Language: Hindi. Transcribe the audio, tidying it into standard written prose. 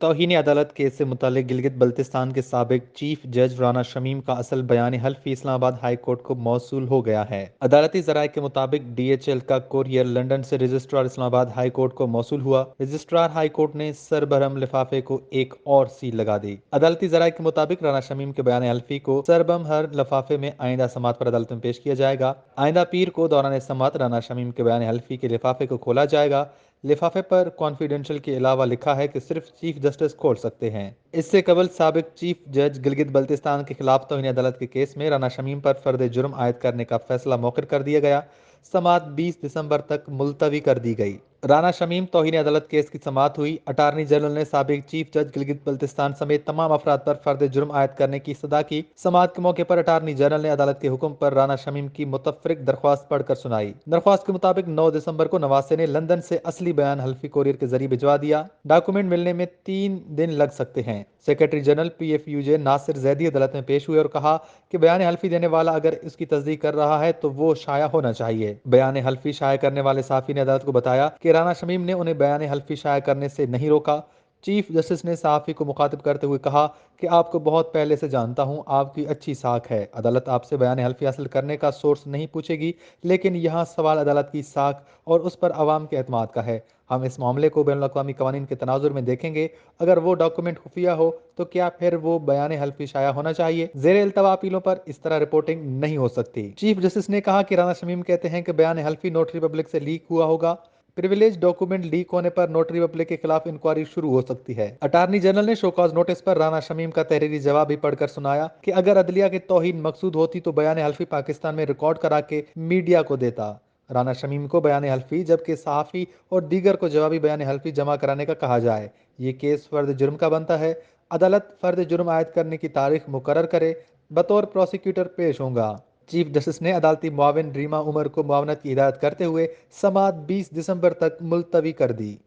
तौहीन अदालत केस से मुतालिक गिलगित बल्तिस्तान के साबिक चीफ जज राना शमीम का असल बयान हल्फी इस्लामाबाद हाई कोर्ट को मौसूल हो गया है। अदालती जराये के मुताबिक DHL का कोरियर लंदन से रजिस्ट्रार इस्लामाबाद हाई कोर्ट को मौसूल हुआ। रजिस्ट्रार हाई कोर्ट ने सरबरहम लिफाफे को एक और सील लगा दी। अदालती जराये के मुताबिक राना शमीम के बयान हल्फी को सरबम हर लिफाफे में आइंदा समात पर अदालत में पेश किया जाएगा। आइंदा पीर को दौरान समात राना शमीम के बयान हल्फी के लिफाफे को खोला जाएगा। लिफाफे पर कॉन्फिडेंशियल के अलावा लिखा है कि सिर्फ चीफ जस्टिस खोल सकते हैं। इससे कबल साबिक चीफ जज गिलगित बल्तिस्तान के खिलाफ तौहीन अदालत के केस में राना शमीम पर फर्द जुर्म आयद करने का फैसला मौखर कर दिया गया। समात 20 दिसंबर तक मुलतवी कर दी गई। राना शमीम तौहीन अदालत केस की समात हुई। अटारनी जनरल ने साबिक चीफ जज गिलगित बल्तिस्तान समेत तमाम अफराद पर फर्द जुर्म आयद करने की सदा की। समात के मौके पर अटारनी जनरल ने अदालत के हुक्म पर राना शमीम की मुतफरिक दरख्वास्त पढ़कर सुनाई। दरख्वास्त के मुताबिक 9 दिसंबर को नवासे ने लंदन से असली बयान हल्फी कोरियर के जरिए भिजवा दिया। डॉक्यूमेंट मिलने में 3 दिन लग सकते हैं। Secretary general PFUJ Nasir Zaidi अदालत में पेश हुए और कहा कि बयान हल्फी देने वाला अगर इसकी तस्दीक कर रहा है तो वो शाया होना चाहिए। बयान हल्फी शाया करने वाले साफी ने अदालत को बताया कि राना शमीम ने उन्हें बयान हल्फी शाया करने से नहीं रोका। चीफ जस्टिस ने सहाफ़ी को मुखातिब करते हुए कहा कि आपको बहुत पहले से जानता हूं, आपकी अच्छी साख है। अदालत आपसे बयान हल्फी हासिल करने का सोर्स नहीं पूछेगी, लेकिन यहाँ सवाल अदालत की साख और उस पर अवाम के एतमाद का है। हम इस मामले को बैनुल अक़वामी क़वानीन के तनाजुर में देखेंगे। अगर वो डॉक्यूमेंट खुफिया हो तो क्या फिर वो बयान हल्फी शाया होना चाहिए? ज़ेरे इल्तवा अपीलों पर इस तरह रिपोर्टिंग नहीं हो सकती। चीफ जस्टिस ने कहा कि राना शमीम कहते हैं कि बयान हल्फी नोटरी पब्लिक से लीक हुआ होगा। प्रिविलेज डॉक्यूमेंट लीक होने पर नोटरी पब्लिक के खिलाफ इंक्वायरी शुरू हो सकती है। अटारनी जनरल ने शोकॉज नोटिस पर राना शमीम का तहरीरी जवाब भी पढ़कर सुनाया कि अगर अदलिया की तौहीन मकसूद होती तो बयान हल्फी पाकिस्तान में रिकॉर्ड करा के मीडिया को देता। राना शमीम को बयान हल्फी जबकि सहाफ़ी और दीगर को जवाबी बयान हल्फी जमा कराने का कहा जाए। ये केस फर्द जुर्म का बनता है। अदालत फर्द जुर्म आयद करने की तारीख मुकर्रर करे। बतौर प्रोसिक्यूटर पेश होगा। चीफ जस्टिस ने अदालती मुआविन रीमा उमर को मुआवनत की हिदायत करते हुए समात 20 दिसंबर तक मुलतवी कर दी।